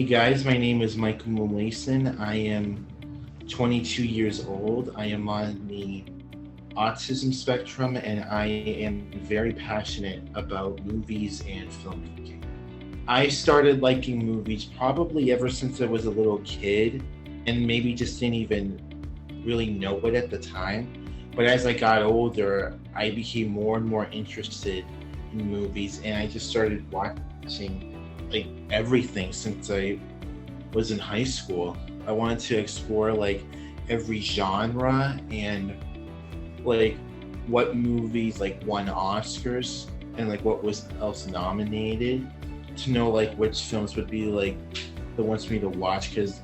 Hey guys, my name is Michael Moulaison. I am 22 years old. I am on the autism spectrum and I am very passionate about movies and filmmaking. I started liking movies probably ever since I was a little kid and maybe just didn't even really know it at the time. But as I got older, I became more and more interested in movies and I just started watching like everything since I was in high school. I wanted to explore like every genre and like what movies like won Oscars and like what was else nominated to know like which films would be like the ones for me to watch, because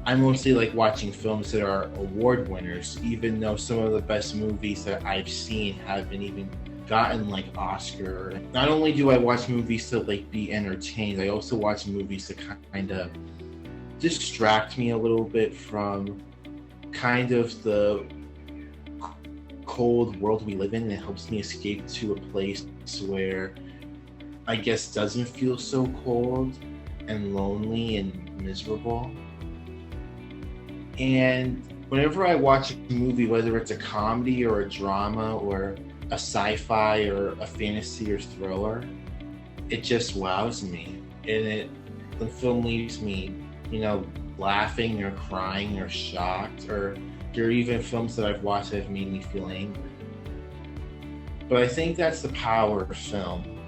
I mostly like watching films that are award winners, even though some of the best movies that I've seen haven't even gotten like Oscar. Not only do I watch movies to like be entertained, I also watch movies to kind of distract me a little bit from kind of the cold world we live in, and it helps me escape to a place where I guess doesn't feel so cold and lonely and miserable. And whenever I watch a movie, whether it's a comedy or a drama or a sci-fi or a fantasy or thriller, it just wows me. And the film leaves me, laughing or crying or shocked, or there are even films that I've watched that have made me feel angry. But I think that's the power of film.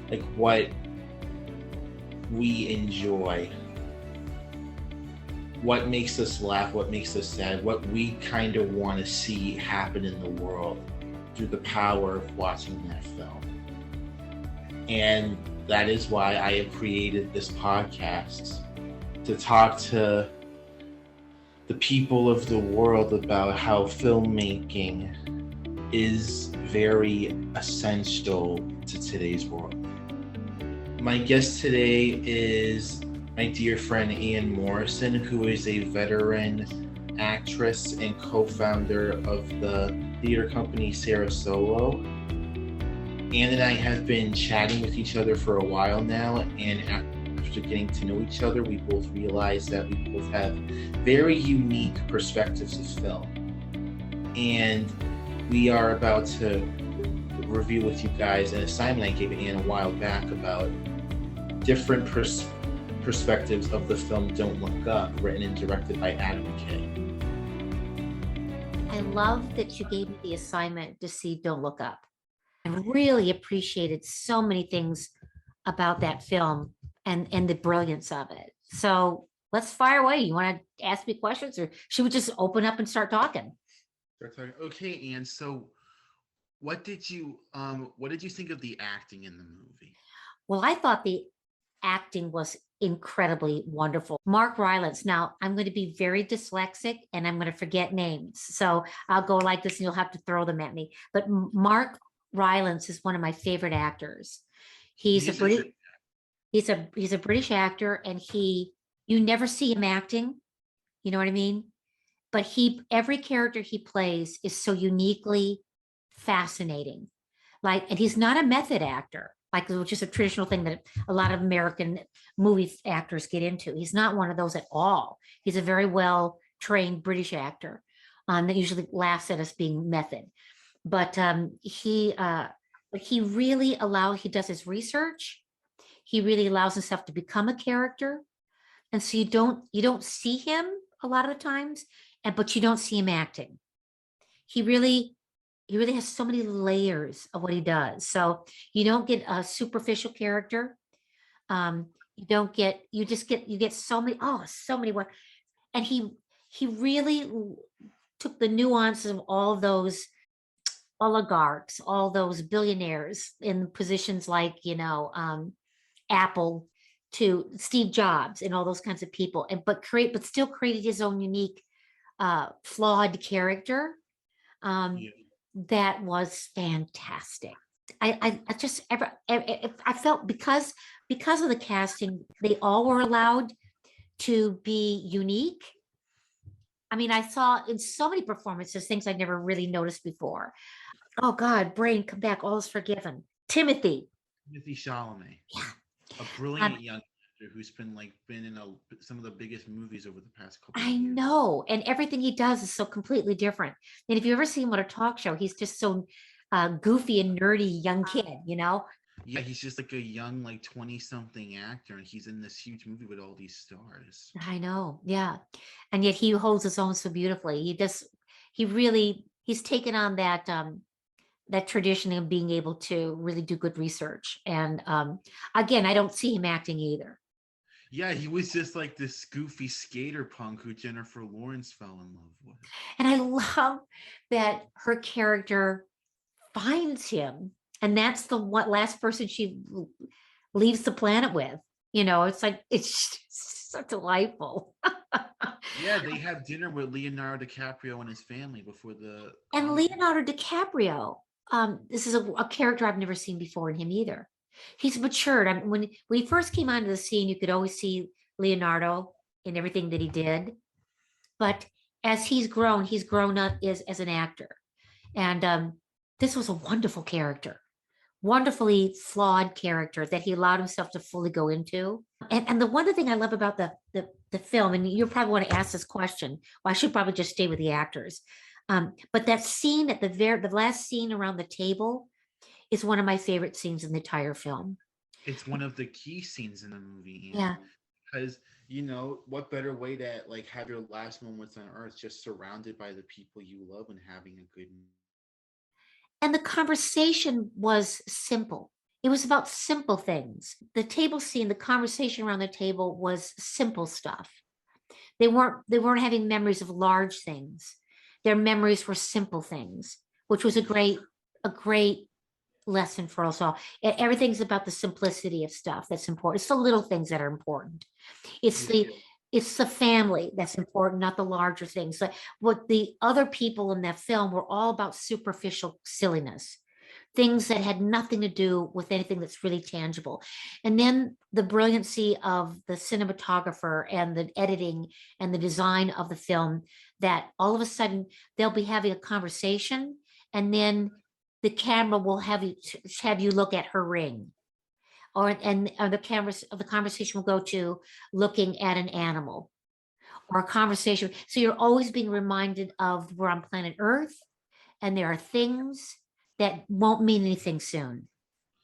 Like what we enjoy, what makes us laugh, what makes us sad, what we kind of want to see happen in the world through the power of watching that film. And that is why I have created this podcast, to talk to the people of the world about how filmmaking is very essential to today's world. My guest today is my dear friend Ann Morrison, who is a veteran actress and co-founder of the theater company Sarah Solo. Ann and I have been chatting with each other for a while now, and after getting to know each other, we both realized that we both have very unique perspectives of film. And we are about to review with you guys an assignment I gave Ann a while back about different perspectives of the film Don't Look Up, written and directed by Adam McKay. I love that you gave me the assignment to see Don't Look Up. I really appreciated so many things about that film and the brilliance of it. So let's fire away. You want to ask me questions, or should we just open up and start talking? Okay, Ann. So what did you think of the acting in the movie? Well, I thought the acting was incredibly wonderful. Mark Rylance. Now, I'm going to be very dyslexic and I'm going to forget names. So I'll go like this and you'll have to throw them at me. But Mark Rylance is one of my favorite actors. He's a British actor, and you never see him acting. You know what I mean? But every character he plays is so uniquely fascinating. And he's not a method actor, which is a traditional thing that a lot of American movie actors get into. He's not one of those at all. He's a very well trained British actor that usually laughs at us being method. But he does his research. He really allows himself to become a character. And so you don't see him a lot of the times, but you don't see him acting. He really has so many layers of what he does. So you don't get a superficial character. You get so many. And he really took the nuances of all those oligarchs, all those billionaires in positions like, Apple, to Steve Jobs and all those kinds of people, but still created his own unique, flawed character. That was fantastic. I felt because of the casting, they all were allowed to be unique. I mean, I saw in so many performances things I'd never really noticed before. Oh God, brain, come back, all is forgiven. Timothy Chalamet. Yeah. A brilliant young actor. who's been in some of the biggest movies over the past couple of I years. know. And everything he does is so completely different. And if you ever see him on a talk show, he's just so goofy and nerdy young kid, you know? Yeah, he's just like a young, like 20 something actor, and he's in this huge movie with all these stars. I know. Yeah. And yet he holds his own so beautifully. He's taken on that tradition of being able to really do good research. And again, I don't see him acting either. Yeah, he was just like this goofy skater punk who Jennifer Lawrence fell in love with. And I love that her character finds him, and that's the what last person she leaves the planet with. You know, it's like it's so delightful. Yeah, they have dinner with Leonardo DiCaprio and his family before the And conflict. Leonardo DiCaprio, this is a character I've never seen before in him either. He's matured. I mean, when he first came onto the scene, you could always see Leonardo in everything that he did. But as he's grown up as an actor. And this was a wonderful character, wonderfully flawed character that he allowed himself to fully go into. And the one thing I love about the film, and you probably want to ask this question, well, I should probably just stay with the actors. But that scene at the last scene around the table is one of my favorite scenes in the entire film. It's one of the key scenes in the movie, and Yeah. because what better way to like have your last moments on Earth just surrounded by the people you love and having a good. And the conversation was simple. It was about simple things. The table scene, the conversation around the table was simple stuff. They weren't having memories of large things. Their memories were simple things, which was a great lesson for us all. Everything's about the simplicity of stuff that's important. It's the little things that are important. It's Yeah. the family that's important, not the larger things. Like what the other people in that film were all about superficial silliness, things that had nothing to do with anything that's really tangible. And then the brilliancy of the cinematographer and the editing and the design of the film, that all of a sudden they'll be having a conversation, and then the camera will have you look at her ring, or the conversation will go to looking at an animal, or a conversation. So you're always being reminded of we're on planet Earth, and there are things that won't mean anything soon.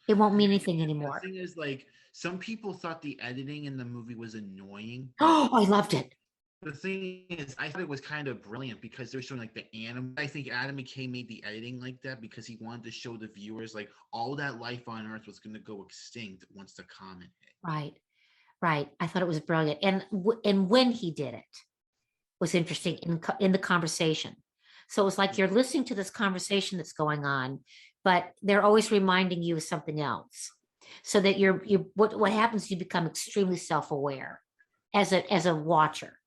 It won't mean anything The anymore. thing is, like, some people thought the editing in the movie was annoying, but Oh, I loved it. the thing is, I thought it was kind of brilliant because they're showing like the anime. I think Adam McKay made the editing like that because he wanted to show the viewers like all that life on Earth was going to go extinct once the comet hit. Right, right. I thought it was brilliant, and when he did it was interesting in the conversation. So it was like you're listening to this conversation that's going on, but they're always reminding you of something else, so that what happens, you become extremely self-aware as a watcher.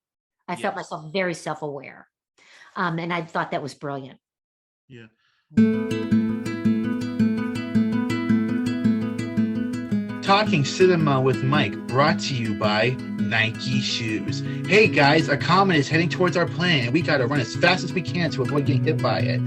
I felt Yes. myself very self-aware. And I thought that was brilliant. Yeah. Talking Cinema with Mike, brought to you by Nike Shoes. Hey guys, a comet is heading towards our planet and we gotta run as fast as we can to avoid getting hit by it.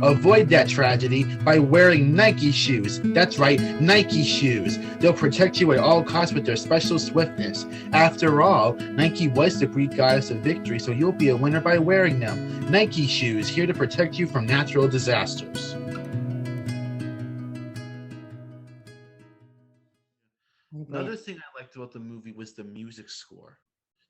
Avoid that tragedy by wearing Nike shoes. That's right, Nike shoes. They'll protect you at all costs with their special swiftness. After all, Nike was the Greek goddess of victory, so you'll be a winner by wearing them. Nike shoes, here to protect you from natural disasters. Another thing I liked about the movie was the music score,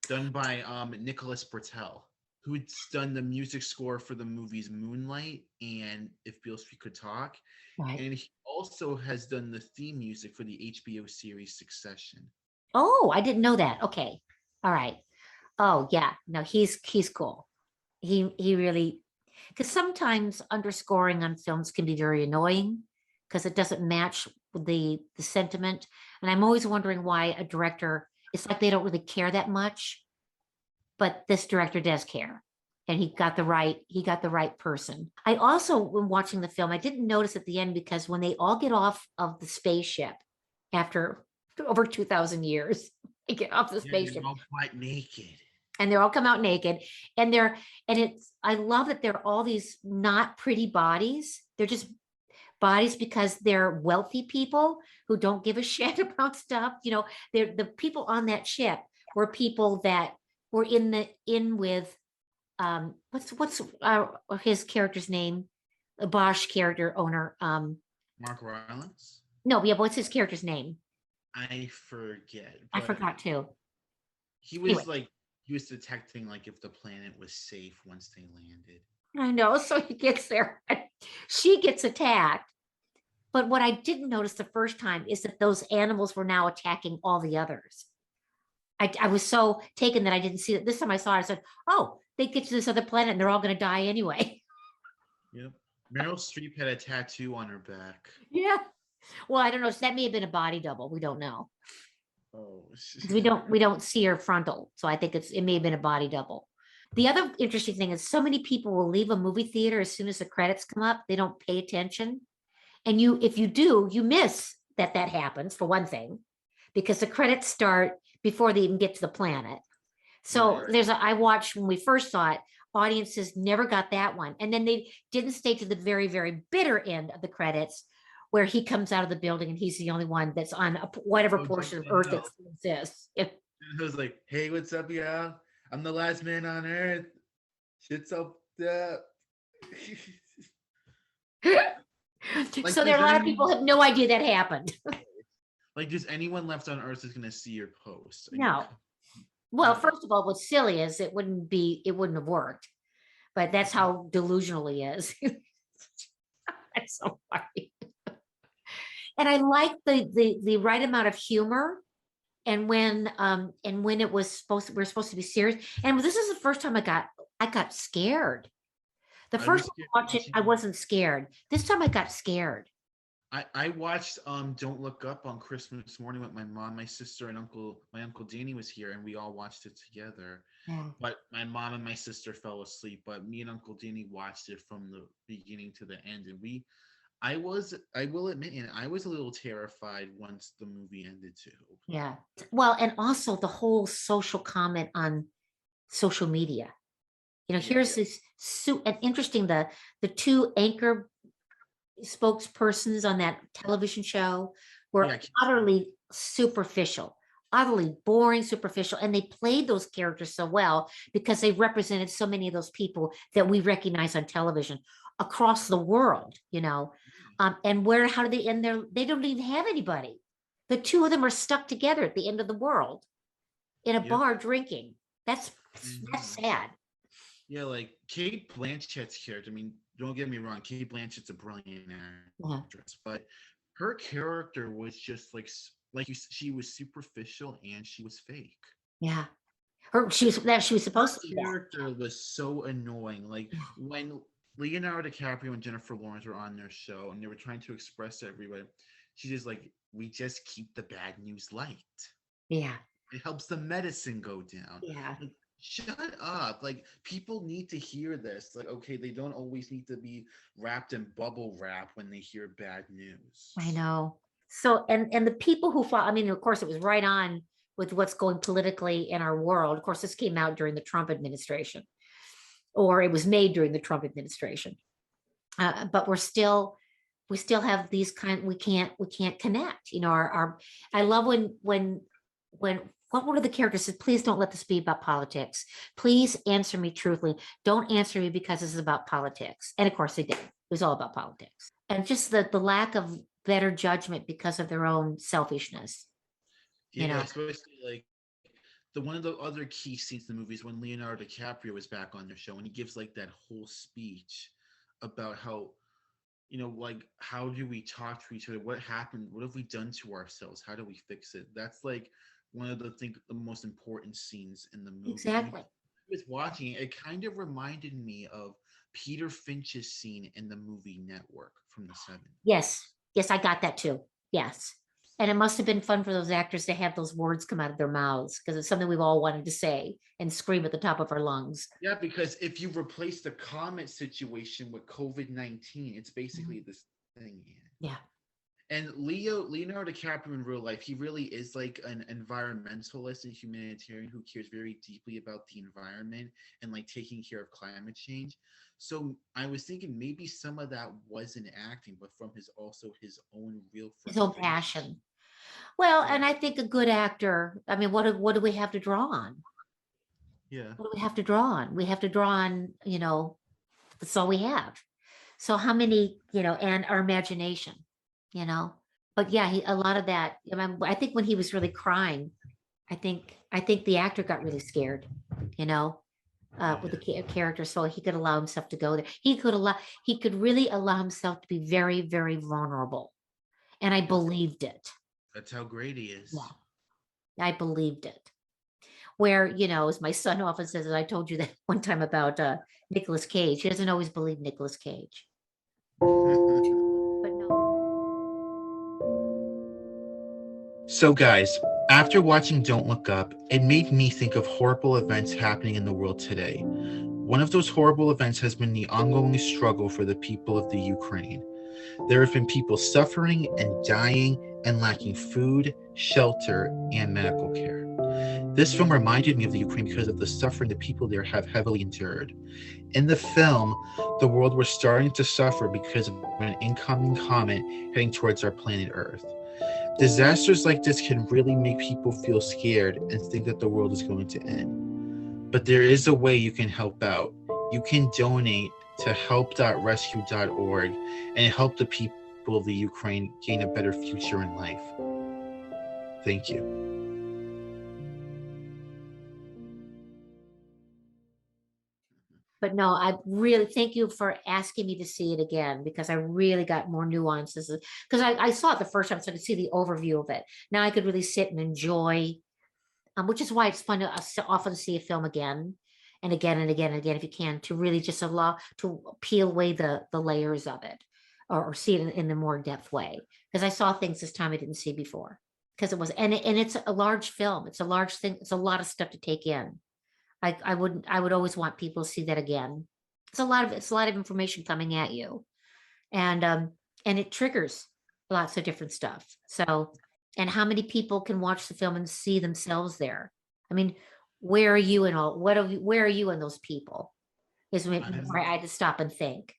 done by Nicholas Bertel, who's done the music score for the movies Moonlight and If Beale Street Could Talk, Right. and he also has done the theme music for the HBO series Succession. Oh, I didn't know that. Okay. All right. Oh, yeah. No, he's cool. He really, because sometimes underscoring on films can be very annoying because it doesn't match the sentiment. And I'm always wondering why a director, it's like they don't really care that much, but this director does care. And he got the right person. I also, when watching the film, I didn't notice at the end, because when they all get off of the spaceship after over 2,000 years, they get off the Yeah, they're spaceship all quite naked. and they're all come out naked, and I love that they're all these not pretty bodies. They're just bodies because they're wealthy people who don't give a shit about stuff. They're the people on that ship were people that were in with what's his character's name? The Bosch character owner. Mark Rylance? No, yeah, what's his character's name? I forget, I but forgot too. he Anyway, was like he was detecting like if the planet was safe once they landed. I know. So he gets there. She gets attacked. But what I didn't notice the first time is that those animals were now attacking all the others. I was so taken that I didn't see it. This time I saw it, I said, oh, they get to this other planet and they're all going to die anyway. Yep. Meryl Streep had a tattoo on her back. Yeah. Well, I don't know. So that may have been a body double. We don't know. Oh. 'Cause we don't see her frontal. So I think it may have been a body double. The other interesting thing is so many people will leave a movie theater as soon as the credits come up. They don't pay attention. And if you do, you miss that happens for one thing, because the credits start before they even get to the planet. So Right. I watched when we first saw it, audiences never got that one. And then they didn't stay to the very, very bitter end of the credits where he comes out of the building and he's the only one that's on whatever Oh, portion of jumping Earth that out. still exists. It was like, hey, what's up, y'all? I'm the last man on Earth. Shit's up there. Like, So there are a lot of people who have no idea that happened. like, does anyone left on Earth is gonna see your post? I mean, No. Well, no. first of all, what's silly is it wouldn't have worked, but that's how delusional he is. That's so funny. And I like the right amount of humor. And when it was we're supposed to be serious. And this is the first time I got scared. The I first was time scared I watched it, watching. I wasn't scared. This time I got scared. I watched Don't Look Up on Christmas morning with my mom, my sister, and my uncle Danny was here, and we all watched it together. Yeah. But my mom and my sister fell asleep, but me and Uncle Danny watched it from the beginning to the end. And I will admit, and I was a little terrified once the movie ended too. Yeah. Well, and also the whole social comment on social media. Yeah. Here's this and interesting, the two anchor spokespersons on that television show were Yeah. utterly boring, superficial, and they played those characters so well because they represented so many of those people that we recognize on television across the world. And how do they end their? They don't even have anybody. The two of them are stuck together at the end of the world in a Yep. bar drinking. That's Mhm. sad. Yeah, like Kate Blanchett's character. I mean, don't get me wrong, Kate Blanchett's a brilliant Yeah. actress, but her character was just she was superficial and she was fake. Yeah. She was Her supposed to be that. character was so annoying. Like Yeah. when Leonardo DiCaprio and Jennifer Lawrence were on their show and they were trying to express to everybody, she's just like, we just keep the bad news light. Yeah. It helps the medicine go down. Yeah. Like, shut up. Like, people need to hear this. Like, okay, they don't always need to be wrapped in bubble wrap when they hear bad news. I know. So, and the people who fought, I mean, of course, it was right on with what's going politically in our world. Of course, this came out during the Trump administration, or it was made during the Trump administration. But we still have these we can't connect. I love when one of the characters says, please don't let this be about politics. Please answer me truthfully. Don't answer me because this is about politics. And of course they did. It was all about politics. And just the lack of better judgment because of their own selfishness. You Yeah, know, especially like the one of the other key scenes in the movie is when Leonardo DiCaprio is back on their show and he gives like that whole speech about how like how do we talk to each other? What happened? What have we done to ourselves? How do we fix it? That's like one of the most important scenes in the movie. And exactly. I was watching it, it kind of reminded me of Peter Finch's scene in the movie Network from the 70s. Yes. Yes, I got that too. Yes. And it must have been fun for those actors to have those words come out of their mouths because it's something we've all wanted to say and scream at the top of our lungs. Yeah, because if you replace the comment situation with COVID-19, it's Mhm. basically this thing. Yeah. And Leonardo DiCaprio in real life, he really is like an environmentalist and humanitarian who cares very deeply about the environment and like taking care of climate change. So I was thinking maybe some of that wasn't acting, but from his own real His own frustration. passion. Well, Yeah, and I think a good actor, I mean, what do we have to draw on? yeah, What do we have to draw on? We have to draw on, that's all we have. So how many, and our imagination, you know. But yeah, a lot of that. I think when he was really crying, I think the actor got really scared, you know, with the yeah. character, so he could allow himself to go there. He could really allow himself to be very, very vulnerable, and I That's believed it. that's how great he Yeah, is. I believed it. Where, as my son often says, and I told you that one time about Nicolas Cage. He doesn't always believe Nicolas Cage, but no. So, guys, after watching Don't Look Up, it made me think of horrible events happening in the world today. One of those horrible events has been the ongoing struggle for the people of the Ukraine. There have been people suffering and dying and lacking food, shelter, and medical care. This film reminded me of the Ukraine because of the suffering the people there have heavily endured. In the film, the world was starting to suffer because of an incoming comet heading towards our planet Earth. Disasters like this can really make people feel scared and think that the world is going to end. But there is a way you can help out. You can donate to help.rescue.org and help the people of the Ukraine gain a better future in life. Thank you. But no, I really thank you for asking me to see it again, because I really got more nuances. Because I saw it the first time, so I could see the overview of it. Now I could really sit and enjoy, which is why it's fun to often see a film again and again and again and again, if you can, to really just allow to peel away the layers of it, or see it in a more depth way. Because I saw things this time I didn't see before. Because it was, and it's a large film. It's a large thing. It's a lot of stuff to take in. I would always want people to see that again. It's a lot of information coming at you, and it triggers lots of different stuff. So, and how many people can watch the film and see themselves there? I mean, where are you in all? Where are you in those people? Is where I'm I had to stop and think.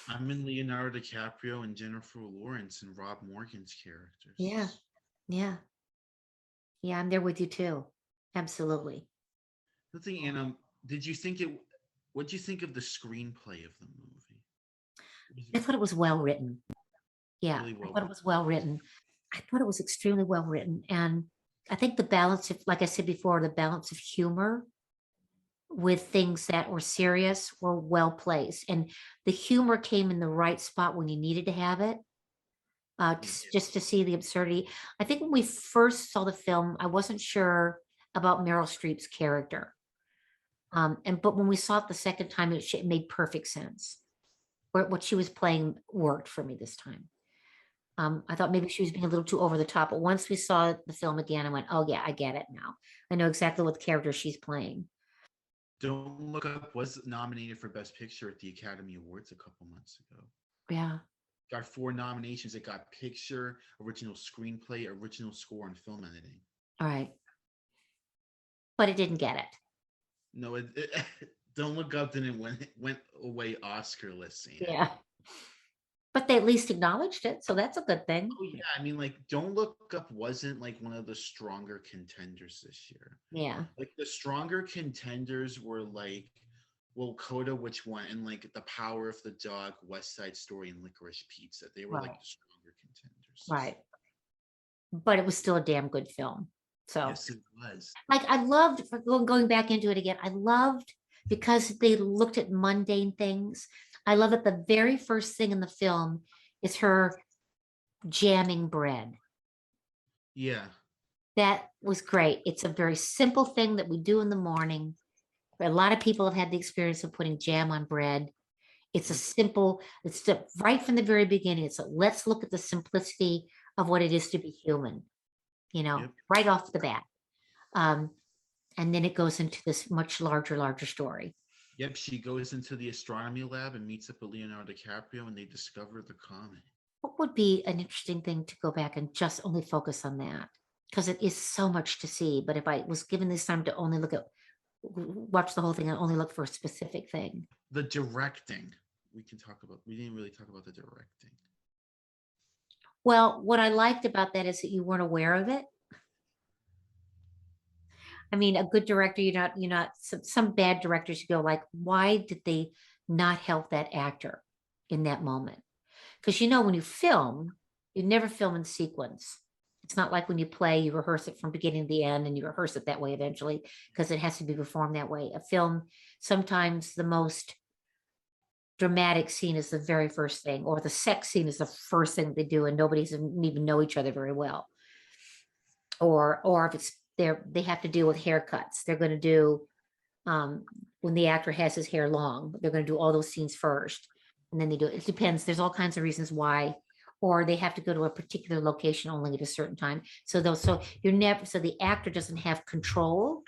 I'm in Leonardo DiCaprio and Jennifer Lawrence and Rob Morgan's Yeah, characters. yeah, yeah. I'm there with you too. Absolutely. The thing, and did you think it? What did you think of the screenplay of the movie? Was it I thought it was well written. Yeah, really I well thought it written? was well written. I thought it was extremely well written. And I think the balance of, like I said before, the balance of humor with things that were serious were well placed. And the humor came in the right spot when you needed to have it, Yeah. just to see the absurdity. I think when we first saw the film, I wasn't sure about Meryl Streep's character. But when we saw it the second time, it made perfect sense. What she was playing worked for me this time. I thought maybe she was being a little too over the top, but once we saw the film again, I went, "Oh yeah, I get it now. I know exactly what character she's playing." Don't Look Up was nominated for Best Picture at the Academy Awards a couple months ago. Yeah. Got four nominations. It got picture, original screenplay, original score, and film editing. All right. But it didn't get it. No, Don't Look Up didn't went away Oscarless, Ann. Yeah. But they at least acknowledged it, so that's a good thing. Oh yeah, I mean, like, Don't Look Up wasn't like one of the stronger contenders this year. Yeah. Like the stronger contenders were like, well, Coda, which one, and like The Power of the Dog, West Side Story, and Licorice Pizza. They were like Right. the stronger contenders this Right. year. But it was still a damn good film. So, Yes, it was. like, I loved, for going back into it again, I loved because they looked at mundane things. I love that the very first thing in the film is her jamming bread. Yeah. That was great. It's a very simple thing that we do in the morning. A lot of people have had the experience of putting jam on bread. It's a Yep. simple, right from the very beginning. It's a, let's look at the simplicity of what it is to be human, Yep. right off the bat. Um, and then it goes into this much larger story. Yep. She goes into the astronomy lab and meets up with Leonardo DiCaprio, and they discover the comet. What would be an interesting thing to go back and just only focus on that? Because it is so much to see. But if I was given this time to only watch the whole thing and only look for a specific thing. The directing. We didn't really talk about the directing. Well, what I liked about that is that you weren't aware of it. I mean, a good director, some bad directors, you go like, why did they not help that actor in that moment? Because when you film, you never film in sequence. It's not like when you play, you rehearse it from beginning to the end and you rehearse it that way eventually because it has to be performed that way. A film, sometimes the most dramatic scene is the very first thing, or the sex scene is the first thing they do and nobody's even know each other very well. Or if it's they have to deal with haircuts. They're going to do when the actor has his hair long, they're going to do all those scenes first. And then they do it. It depends. There's all kinds of reasons why, or they have to go to a particular location only at a certain time. So the actor doesn't have control.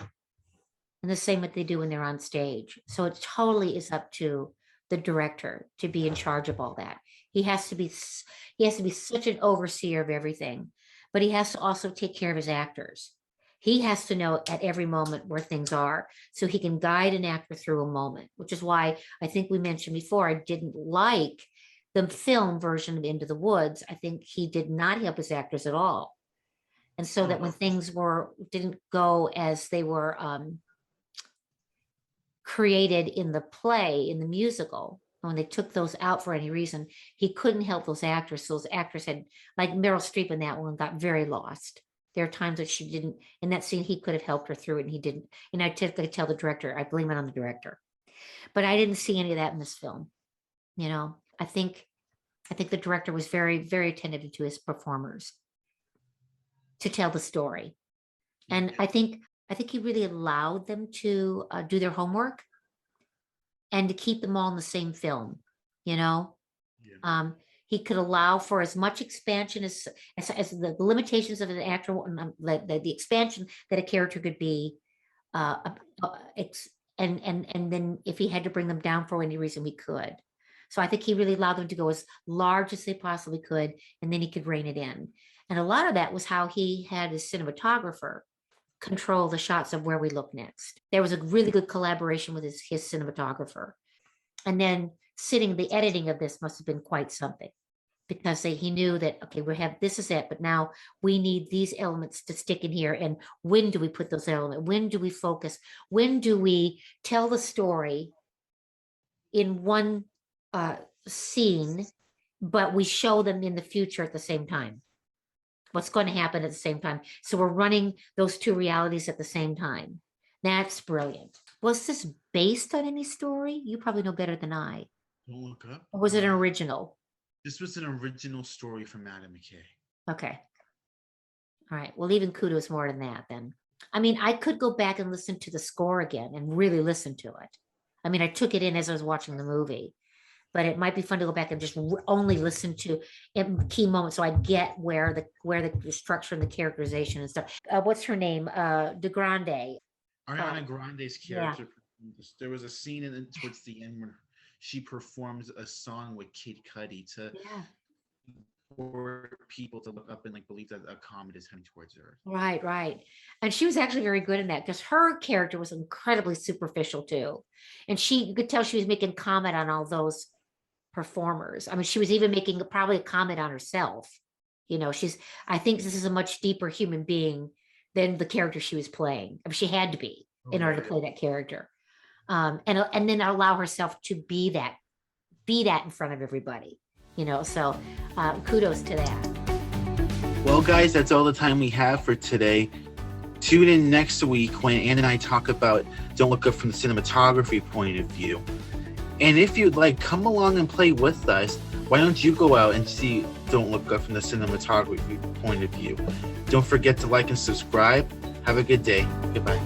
And the same what they do when they're on stage. So it totally is up to the director to be in charge of all that. He has to be such an overseer of everything, but he has to also take care of his actors. He has to know at every moment where things are so he can guide an actor through a moment, which is why I think we mentioned before, I didn't like the film version of Into the Woods. I think he did not help his actors at all. And so that when things didn't go as they were created in the play, in the musical, when they took those out for any reason, he couldn't help those actors. So those actors had, like Meryl Streep in that one, got very lost. There are times that she didn't, in that scene, he could have helped her through it and he didn't. And I typically tell the director, I blame it on the director. But I didn't see any of that in this film. I think the director was very, very attentive to his performers to tell the story. And I think he really allowed them to do their homework and to keep them all in the same film, Yeah. He could allow for as much expansion as the limitations of an actor, the expansion that a character could be, and then if he had to bring them down for any reason, we could. So I think he really allowed them to go as large as they possibly could, and then he could rein it in. And a lot of that was how he had his cinematographer control the shots of where we look next. There was a really good collaboration with his cinematographer. And then the editing of this must have been quite something, because he knew that, okay, this is it, but now we need these elements to stick in here. And when do we put those elements? When do we focus? When do we tell the story in one scene, but we show them in the future at the same time? What's going to happen at the same time? So we're running those two realities at the same time. That's brilliant. Was this based on any story? You probably know better than I. Don't look up. Or was it an original? This was an original story from Adam McKay. Okay. All right. Well, even kudos more than that then. I mean, I could go back and listen to the score again and really listen to it. I mean, I took it in as I was watching the movie, but it might be fun to go back and just only listen to key moments so I get where the structure and the characterization and stuff. What's her name? De Grande. Ariana Grande's character. Yeah. There was a scene towards the end where she performs a song with Kid Cudi for people to look up and believe that a comet is heading towards Earth. Right. And she was actually very good in that because her character was incredibly superficial too. And you could tell she was making comment on all those performers. I mean, she was even making probably a comment on herself. I think this is a much deeper human being than the character she was playing. I mean, she had to be in order to play that character. And then allow herself to be that in front of everybody, so kudos to that. Well, guys, that's all the time we have for today. Tune in next week when Ann and I talk about Don't Look Up from the cinematography point of view. And if you'd like, come along and play with us. Why don't you go out and see Don't Look Up from the cinematography point of view? Don't forget to like and subscribe. Have a good day. Goodbye.